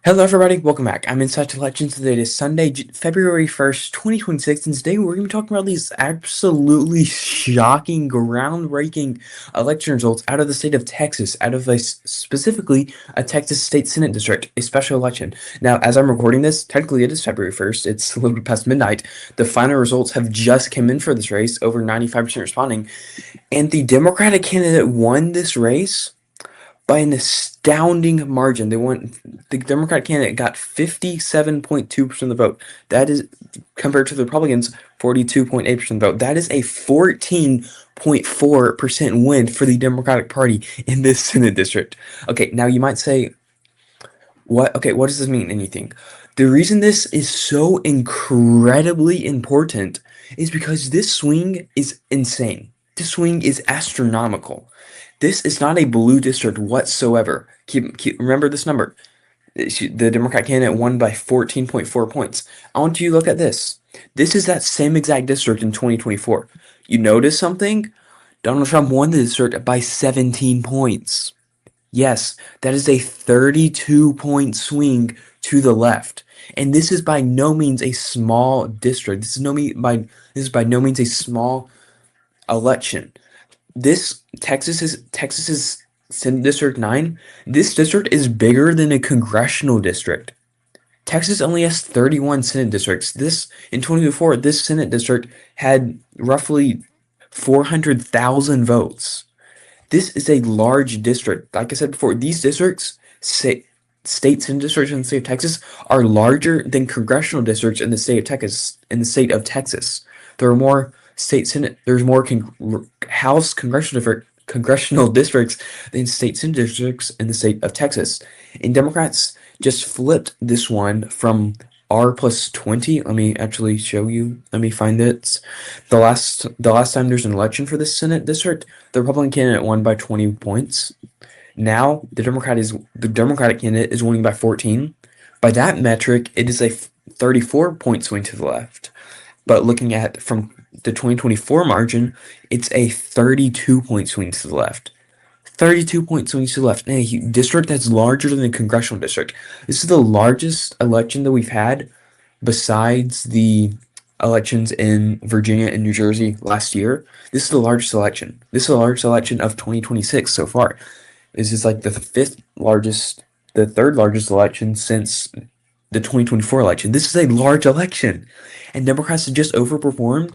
Hello everybody, welcome back. I'm Inside Elections. Today is Sunday, February 1st, 2026, and today we're going to be talking about these absolutely shocking, groundbreaking election results out of the state of Texas, out of specifically a Texas State Senate district, a special election. Now, as I'm recording this, technically it is February 1st, it's a little bit past midnight. The final results have just come in for this race, over 95% responding, and the Democratic candidate won this race by an astounding margin. The Democratic candidate got 57.2% of the vote. That is compared to the Republicans 42.8% of the vote. That is a 14.4% win for the Democratic Party in this Senate district. Okay, now you might say, what does this mean? Anything? The reason this is so incredibly important is because this swing is insane. This swing is astronomical. This is not a blue district whatsoever. Remember this number. The Democrat candidate won by 14.4 points. I want you to look at this. This is that same exact district in 2024. You notice something? Donald Trump won the district by 17 points. Yes, that is a 32-point swing to the left. And this is by no means a small district. This is by no means a small election. This Texas's Senate District 9. This district is bigger than a congressional district. Texas only has 31 Senate districts. In 2024, this Senate district had roughly 400,000 votes. This is a large district. Like I said before, these districts, state Senate districts in the state of Texas, are larger than congressional districts in the state of Texas. There are more state senate. There's more House congressional districts than state senate districts in the state of Texas. And Democrats just flipped this one from R plus 20. Let me actually show you. Let me find it. The last time there's an election for this Senate district, the Republican candidate won by 20 points. Now the Democratic candidate is winning by 14. By that metric, it is a 34-point swing to the left. But looking at from the 2024 margin, it's a 32-point swing to the left. 32-point swings to the left in a district that's larger than the congressional district. This is the largest election that we've had besides the elections in Virginia and New Jersey last year. This is the largest election. This is the largest election of 2026 so far. This is like the third largest election since the 2024 election. This is a large election, and Democrats have just overperformed.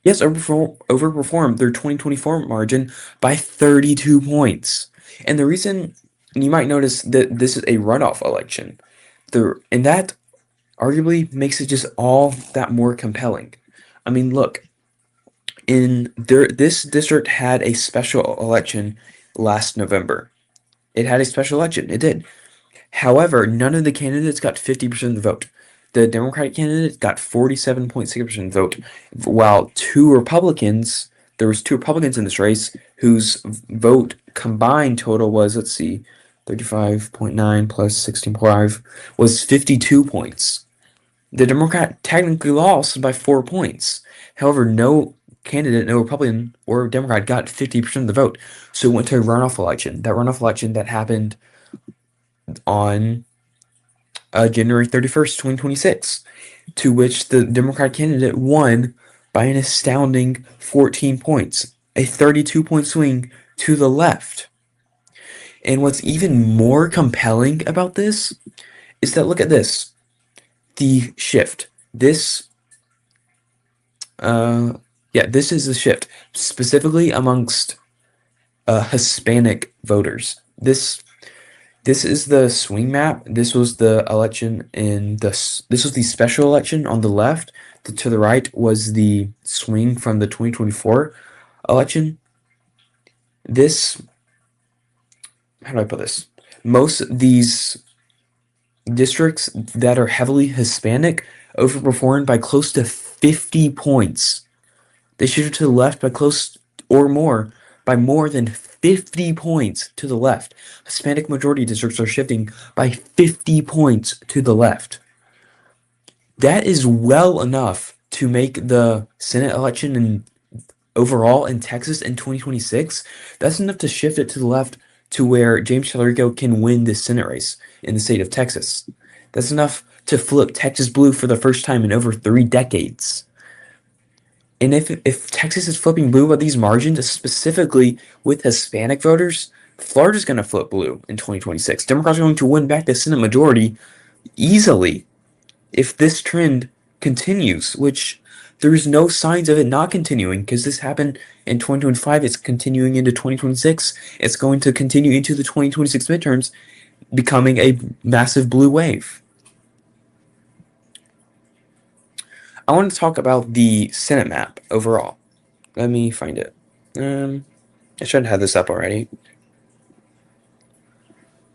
Overperformed their 2024 margin by 32 points. And the reason you might notice that this is a runoff election, and that arguably makes it just all that more compelling. I mean, look, this district had a special election last November. It had a special election. It did. However, none of the candidates got 50% of the vote. The Democratic candidate got 47.6% of the vote, while there was two Republicans in this race whose vote combined total was, 35.9 plus 16.5 was 52 points. The Democrat technically lost by 4 points. However, no candidate, no Republican or Democrat got 50% of the vote, so it went to a runoff election. That runoff election that happened on January 31st, 2026, to which the Democratic candidate won by an astounding 14 points, a 32-point swing to the left. And what's even more compelling about this is that, look at this, the shift. This is the shift, specifically amongst Hispanic voters. This is the swing map. This was the election this was the special election on the left. To the right was the swing from the 2024 election. How do I put this? Most of these districts that are heavily Hispanic overperformed by close to 50 points. They shifted to the left by more than 50 points to the left. Hispanic majority districts are shifting by 50 points to the left. That is well enough to make the Senate election overall in Texas in 2026. That's enough to shift it to the left to where James Chilerico can win this Senate race in the state of Texas. That's enough to flip Texas blue for the first time in over 3 decades. And if Texas is flipping blue by these margins, specifically with Hispanic voters, Florida's going to flip blue in 2026. Democrats are going to win back the Senate majority easily if this trend continues, which there's no signs of it not continuing because this happened in 2025. It's continuing into 2026. It's going to continue into the 2026 midterms, becoming a massive blue wave. I want to talk about the Senate map overall. Let me find it. I should have this up already.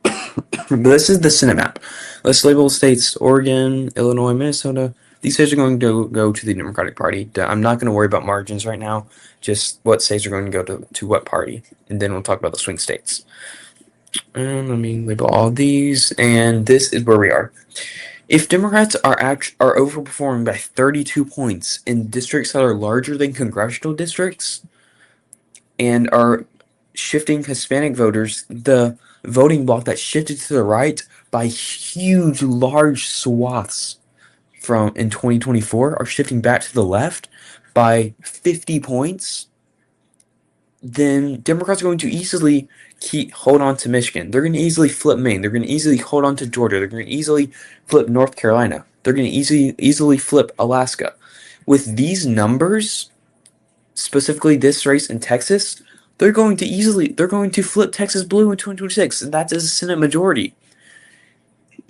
But this is the Senate map. Let's label states: Oregon, Illinois, Minnesota. These states are going to go to the Democratic Party. I'm not going to worry about margins right now, just what states are going to go to what party. And then we'll talk about the swing states. Let me label all these, and this is where we are. If Democrats are overperforming by 32 points in districts that are larger than congressional districts and are shifting Hispanic voters, the voting bloc that shifted to the right by huge, large swaths from in 2024 are shifting back to the left by 50 points, then Democrats are going to easily hold on to Michigan. They're going to easily flip Maine. They're going to easily hold on to Georgia. They're going to easily flip North Carolina. They're going to easily flip Alaska. With these numbers, specifically this race in Texas, they're going to flip Texas blue in 2026, and that's a Senate majority.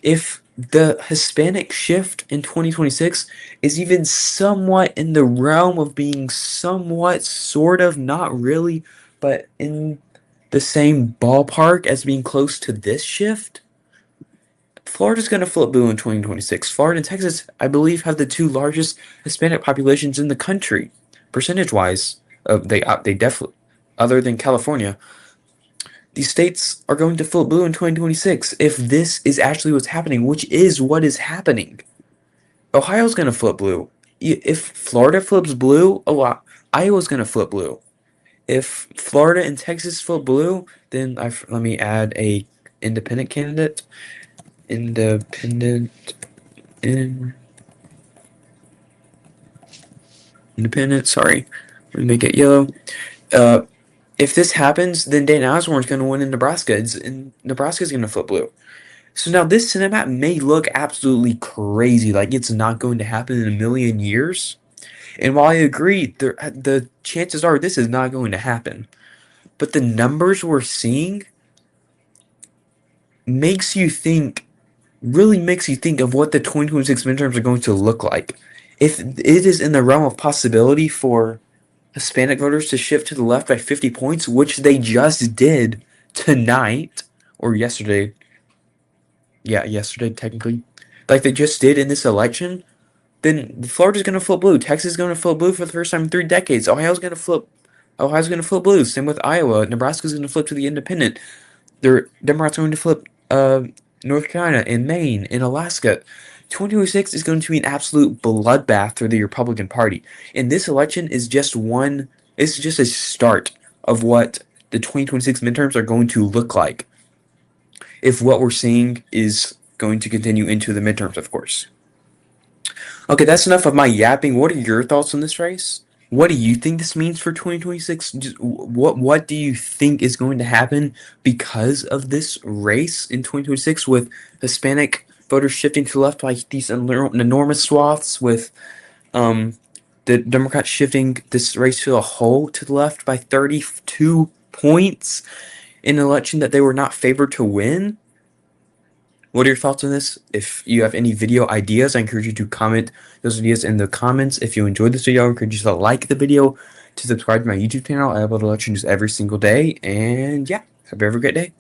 If the Hispanic shift in 2026 is even somewhat in the realm of being somewhat, sort of, not really, but in the same ballpark as being close to this shift, Florida's going to flip blue in 2026. Florida and Texas, I believe, have the two largest Hispanic populations in the country, percentage-wise. They definitely, other than California. These states are going to flip blue in 2026 if this is actually what's happening, which is what is happening. Ohio's going to flip blue. If Florida flips blue, Iowa's going to flip blue. If Florida and Texas flip blue, then let me add a independent candidate. Independent. Sorry. Let me make it yellow. If this happens, then Dan Osborne's going to win in Nebraska, and Nebraska's going to flip blue. So now this Senate map may look absolutely crazy, like it's not going to happen in a million years. And while I agree, the chances are this is not going to happen. But the numbers we're seeing really makes you think of what the 2026 midterms are going to look like. If it is in the realm of possibility for Hispanic voters to shift to the left by 50 points, which they just did tonight, or yesterday. Yeah, yesterday, technically. Like they just did in this election, then Florida's going to flip blue. Texas is going to flip blue for the first time in 3 decades. Ohio's going to flip blue. Same with Iowa. Nebraska's going to flip to the independent. Democrats are going to flip North Carolina and Maine and Alaska. 2026 is going to be an absolute bloodbath for the Republican Party. And this election is just a start of what the 2026 midterms are going to look like. If what we're seeing is going to continue into the midterms, of course. Okay, that's enough of my yapping. What are your thoughts on this race? What do you think this means for 2026? What do you think is going to happen because of this race in 2026 with Hispanic voters shifting to the left by these enormous swaths, with the Democrats shifting this race to a whole to the left by 32 points in an election that they were not favored to win? What are your thoughts on this? If you have any video ideas, I encourage you to comment those ideas in the comments. If you enjoyed this video, I encourage you to like the video, to subscribe to my YouTube channel. I upload elections every single day. And yeah, have a great day.